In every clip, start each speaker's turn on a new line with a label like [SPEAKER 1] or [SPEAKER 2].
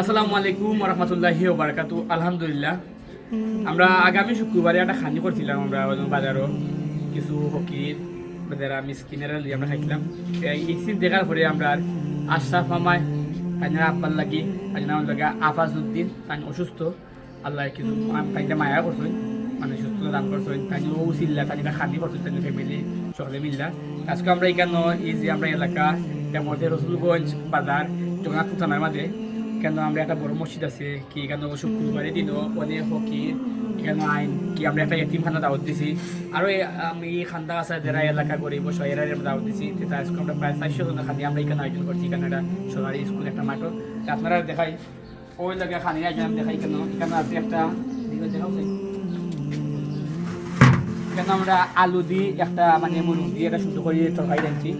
[SPEAKER 1] আসসালামু আলাইকুম রহমতুল্লাহি ওয়া বারাকাতু। আলহামদুলিল্লাহ, আমরা আগামী শুক্রবারে একটা খানি করছিলাম। আমরা বাজারও কিছু ফকির যারা মিসকিনেরা লিয়ে আমরা খাইছিলাম। এই সিন দেখার পরে আমরা আশরাফ মামায় তাইনার আব্বার লাগি তাইনার লাগা আফাজউদ্দিন তাই অসুস্থ, আল্লাহ কিছু তাইটা মায়া করছেন, মানে সুস্থতা দান করছেন। তাই ও চিল্লা তাইটা খানি করছেন, তাই ফ্যামিলি সকলে মিল্লা। আজকে আমরা এখানে এই যে আমরা এলাকা মধ্যে রসুলগঞ্জ বাজার জগন্নাথপুর থানার মাঝে কেন আমরা একটা বড় মসজিদ আছে কি এখানে শুক্রবারে দিনও অনেক ফকির এখানে আইন কি আমরা একটা এতিমখানা দাওয়াত দিছি। আরও আমি খান্দা আছে যারা এলাকা গরিব শহরের আমরা দাওয়াত দিছি। সেটা আজকে আমরা প্রায় 400 জন খানি আমরা এখানে আয়োজন করছি। এখানে একটা সরকারি স্কুল একটা মাঠও আপনারা দেখাই ওই লাগে খানি আয়োজন দেখাই কেন এখানে আছে একটা কেন আমরা আলু দিয়ে একটা মানে মুরগ দিয়ে একটা শুদ্ধ করে তরকারি রাখছি।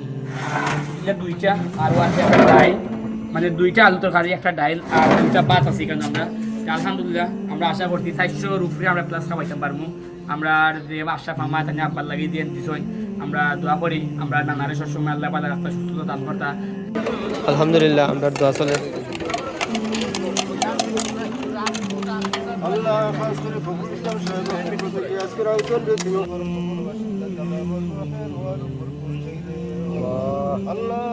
[SPEAKER 1] এটা দুইটা আরও আছে একটা ডাইল, মানে দুইটা আলু তরকারি একটা ডাইল আর দুইটা ভাত আছে এখানে। আমরা আলহামদুলিল্লাহ আমরা আশা করছি 400-র উপরে আমরা প্লাস খাওয়াইতে পারবো। আমরা যে আশা ফামা তাই আব্বার লাগিয়ে দিয়ে দিছই, আমরা দোয়া করি আমরা নানারে সবসময় আল্লাহ পালা রাস্তা সুস্থতা দান করতা।
[SPEAKER 2] আলহামদুলিল্লাহ আমরা দোয়া চলে।
[SPEAKER 3] আল্লাহ খাস করে ফখরুল ইসলাম সাহেবের প্রতি আজকের আয়োজন আল্লাহ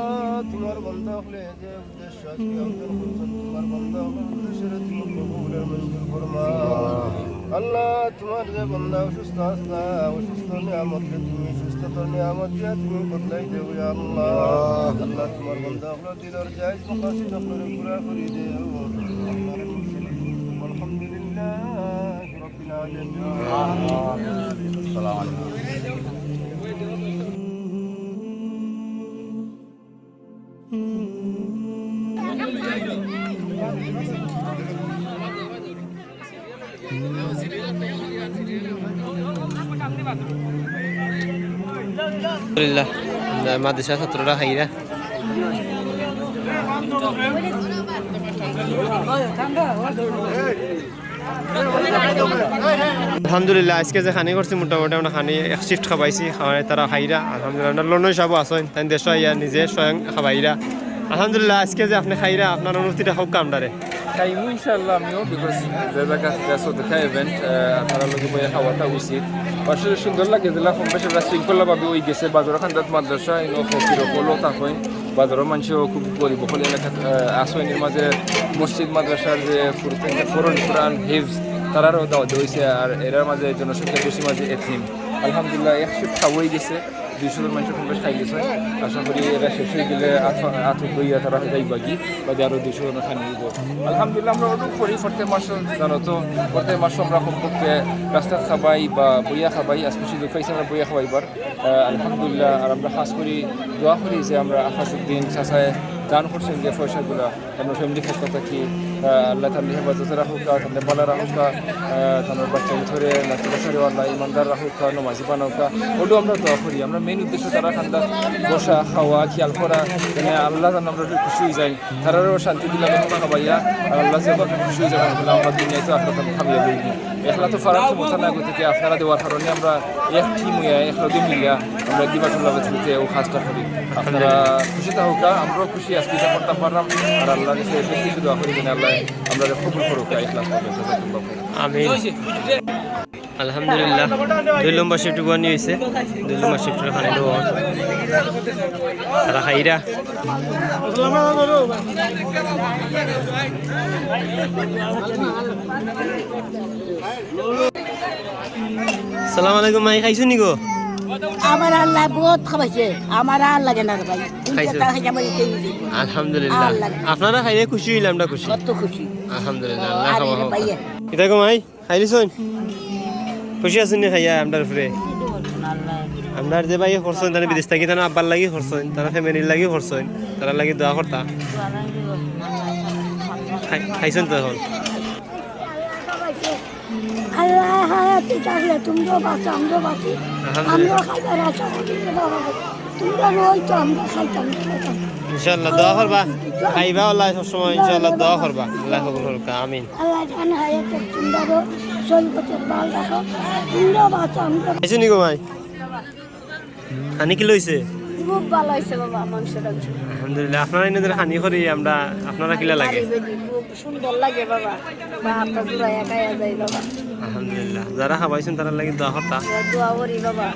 [SPEAKER 3] তোমার বান্দা হলে যে উদ্দেশ্য আজকে আয়োজন করছেন তোমার বান্দা হলে উদ্দেশ্যের তুমি কবুলের মঞ্জুর ফরমা। আল্লাহ তোমার যে বান্দা অসুস্থ আছে অসুস্থ নিয়ামতকে তুমি সুস্থতার নিয়ামত দিয়া তুমি বদলাই দেও আল্লাহ। আল্লাহ তোমার বান্দা হলে দিলের জায়েজ মাকাসিদ আপনারে পুরা করে দেও। আলহামদুলিল্লাহ রাব্বিল আলামিন। আসসালামু আলাইকুম।
[SPEAKER 2] আলহামদুলিল্লাহ মাদ্রাসা ছাত্ররা খাইরা আলহামদুলিল্লাহ আজকে যে খানি করছি মোটামুটি আমরা খানি এক শিফট খাবাইছি, খাওয়াই তারা খাইরা আলহামদুলিল্লাহ। আমরা লন্ডন সাহেব আসেন তাই দেশ ইয়া নিজে স্বয়ং খাবাইরা আলহামদুলিল্লাহ। আজকে যে আপনি খাইরা আপনার অনুভূতিটা হোক কামডারে
[SPEAKER 4] খাইমু ইনশাআল্লাহ আমিও বিকজ যে জায়গা দেখা ইভেন্ট আপনারা লোক বই খাওয়াটা উচিত। আসলে সুন্দর লাগে যেগুলা কম বেশি শৃঙ্খলাভাবে ওই গেছে বাজার খান্দাত মাদ্রাসা ইনো ফকির হলো থাকেন বাজারের মানুষও খুব গরিব হলে এলাকাত আসনের মাঝে মসজিদ মাদ্রাসার যে কোরআন হিফজ তারারও দাওয়াত হয়েছে। আর এরার মাঝে জনসংখ্যা বেশি মাঝে এথিম আলহামদুলিল্লাহ এক শিফট খাওয়াই গেছে 200 জন মানুষের কম বেশ খাই গেছে। আশা করি এরা শেষ হয়ে গেলে আট দইয়া তারা যাই বাকি বাদে আরও 200 জন খানি দিব আলহামদুলিল্লাহ। আমরা অনুভব করি প্রত্যেক মাসে জানো তো প্রত্যেক মাসে আমরা কমপক্ষে রাস্তা খাবাই বা বইয়া খাবাই আজকে পাইছি আমরা বইয়া খাবাইবার আলহামদুলিল্লাহ। আর আমরা খাস করি দোয়া করি যে আমরা আফাজউদ্দিন চাচায় দান করছেন যে পয়সাগুলো আমরা ফ্যামিলি পক্ষ থাকি আল্লাহ তার হেফাজতে রাখুক, তাদের বালা রাখুক, তাদের বাচ্চা ধরে নাচুরাশারি আল্লাহ ইমানদার রাখুক, নমাজি বানাউকা ওটাও আমরা দোয়া করি। আমরা মেইন উদ্দেশ্য তারা খান্দা বসা খাওয়া খেয়াল করা মানে আল্লাহ যেন আমরা খুশি হয়ে যাই, তারারও শান্তি দিলাম খাবাইয়া আর আল্লাহ যে খুশি হয়ে যাবেন বলে আমরা দুনিয়ায় তো আপনার খাবিয়া দিই একলা তো ফারাক ক্ষমতা না গতিকে আপনারা দেওয়ার কারণে আমরা এক টিম হইয়া একলগে মিলিয়া আমরা দিবাটুল্লাহ বেতনিতে ও কাজটা করি। আপনারা খুশি থাকুক, আমরাও খুশি আজকে যা করতে পারলাম। আর আল্লাহ কাছে বেশি দোয়া করি যেন আল্লাহ আমরা কবুল করুক ইখলাস করবে।
[SPEAKER 2] আমিন আলহামদুলিল্লাহ। 2 নম্বর শিফট গুয়ানি হয়েছে, 2 নম্বর শিফটের খানি দেওয়া তারা খাইরা সালাম আলাইকুম। মাই খাইছো নি গো?
[SPEAKER 5] আমার আল্লাহ বহুত খাবাইছে, আমার আর লাগে না রে ভাই।
[SPEAKER 2] আলহামদুলিল্লাহ আপনারা খাইলে খুশি হইলাম, আমরা খুশি,
[SPEAKER 5] কত খুশি
[SPEAKER 2] আলহামদুলিল্লাহ। আল্লাহ খাওয়া হোক। এটা গো মাই খাইলিছন খুশি আছেন নি খাইয়া? আমরার ফ্রে আপনার যে ভাই করছেন তারা বিদেশ থাকি তারা আব্বার লাগি করছেন, তারা ফ্যামিলির লাগি করছেন, তারা লাগি দোয়া করতা খাইছেন তো এখন
[SPEAKER 5] আল্লাহ হায়াতে থাকলে তুমিও বাঁচো, আমরাও বাঁচি, আমরাও খাইবার আশা করি তোমরা রই তো আমরা খাইতাম।
[SPEAKER 2] ইনশাআল্লাহ দোয়া করবা, খাইবা আল্লাহ সবসময় ইনশাআল্লাহ দোয়া করবা, আল্লাহ কবুল করুক। আমিন।
[SPEAKER 5] আল্লাহ জানে হায়াতে তোমরাও শরীরকে ভালো রাখো, তোমরাও বাঁচো আমরাও।
[SPEAKER 2] খাইছো নি গো ভাই? খানি কি লইছে?
[SPEAKER 5] খুব ভালো হয়েছে বাবা মাংস টাংস
[SPEAKER 2] আলহামদুলিল্লাহ আপনারা এনে খানি করি আমরা আপনারা কিলা লাগে
[SPEAKER 5] খুব সুন্দর লাগে বাবা বা আপনার জোড়া একাই যায় বাবা
[SPEAKER 2] আলহামদুলিল্লাহ যারা খাবাইছেন তারা লাগি দোয়া করতা
[SPEAKER 5] দোয়া করি বাবা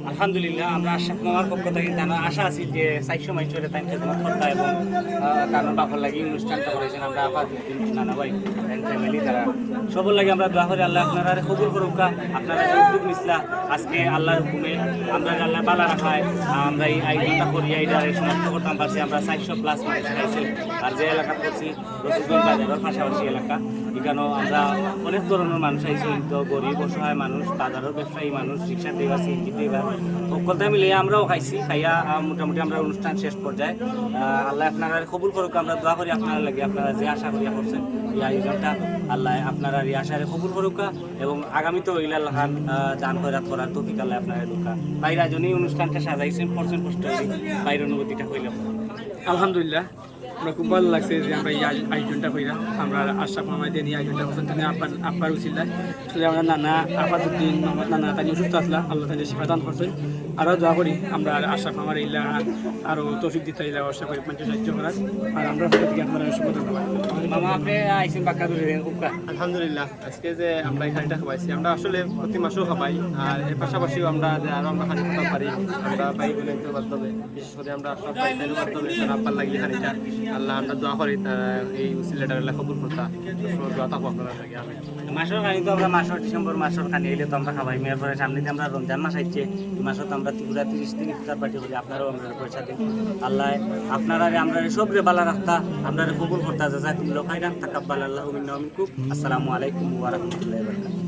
[SPEAKER 1] আলহামদুলিল্লাহ আমরা আশা আমার পক্ষ থেকে জানা আশা আছি যে 400 মানুষের টাইম খেদমত করতে এবং তার বাপর লাগি অনুষ্ঠানটা করেছেন আমরা আবার নানা ভাই এন্ড ফ্যামিলি তারা সবার লাগে আমরা দোয়া করি আল্লাহ আপনারা কবুল করুক আপনারা যে উদ্যোগ নিছিলা আজকে আল্লাহর হুকুমে আমরা আল্লাহ বালা রাখায় আমরা এই আয়োজনটা করি এইটারে সমাপ্ত করতাম পারছি আমরা 400 প্লাস মানুষ খাইছি আর যে এলাকা করছি রসুলগঞ্জ বাজারের পাশাপাশি এলাকা এখানেও আমরা অনেক ধরনের মানুষ আইছি তো গরিব অসহায় মানুষ বাজারের ব্যবসায়ী মানুষ রিক্সা ড্রাইভার সিএনজি ড্রাইভার সকলটা মিলিয়ে আমরাও খাইছি খাইয়া মোটামুটি আমরা অনুষ্ঠান শেষ পর্যায়ে আল্লাহ আপনারা কবুল করুক আমরা দোয়া করি আপনারা লাগে আপনারা যে আশা করিয়া করছেন এই আয়োজনটা আল্লাহ আপনারা এই আশারে কবুল করুক এবং আগামীতেও ইলাল খান দান খয়রাত করার তৌফিক আল্লাহ আপনারা দুকা বাইরা জনই অনুষ্ঠানটা সাজাইছেন পরছেন কষ্ট করি বাইর অনুভূতিটা হইলাম আলহামদুলিল্লাহ আমরা খুব ভালো লাগছে যে আমরা এই আয়োজনটা কইরা আমরা আশরাফ মামাদের এই আয়োজনটা করছেন তিনি আব্বার উসিল্লায় আসলে আমরা নানা আফাদুদ্দিন মোহাম্মদ নানা তানি অসুস্থ আসলা আল্লাহ তাদের শিফা দান করছেন আরও দোয়া করি আমরা আশরাফ মামার ইল্লা আরও তৌফিক দিতে ইল্লা অবশ্যই করি মানুষের সাহায্য করার আর আমরা থেকে আপনারা শুভ ধন্যবাদ মামা আপনি আইসেন বাক্কা ধরে দেন খুব
[SPEAKER 2] আলহামদুলিল্লাহ আজকে যে আমরা এখানটা খাবাইছি আমরা আসলে প্রতি মাসেও খাবাই আর এর পাশাপাশিও আমরা যে আরো আমরা খানি খেতে পারি আমরা ভাই বোনের মাধ্যমে বিশেষ করে আমরা সব ভাইদের মাধ্যমে তারা আব্বার লাগি খানিটা আল্লাহ আমরা দোয়া করি এই উসিলাটার আল্লাহ কবুল করতা দোয়া থাকবো আপনারা লাগে আমি
[SPEAKER 1] মাসের খানি তো আমরা মাসের ডিসেম্বর মাসের খানি এলে তো আমরা খাবাই মেয়ের পরে সামনে দিয়ে আমরা রমজান মাস আইছে এই মাসে তো আমরা ত্রিপুরা 30 দিন ইফতার পার্টি করি আপনারাও আমরা পয়সা দিন আল্লাহ আপনারা আমরা সবরে বালা রাখতা আমরা কবুল করতা জাযাকুমুল্লাহু খাইরান তাকাব্বালাল্লাহু মিন্না ওয়া মিনকুম আসসালামু আলাইকুম ওয়া রাহমাতুল্লাহি ওয়া বারাকাতুহু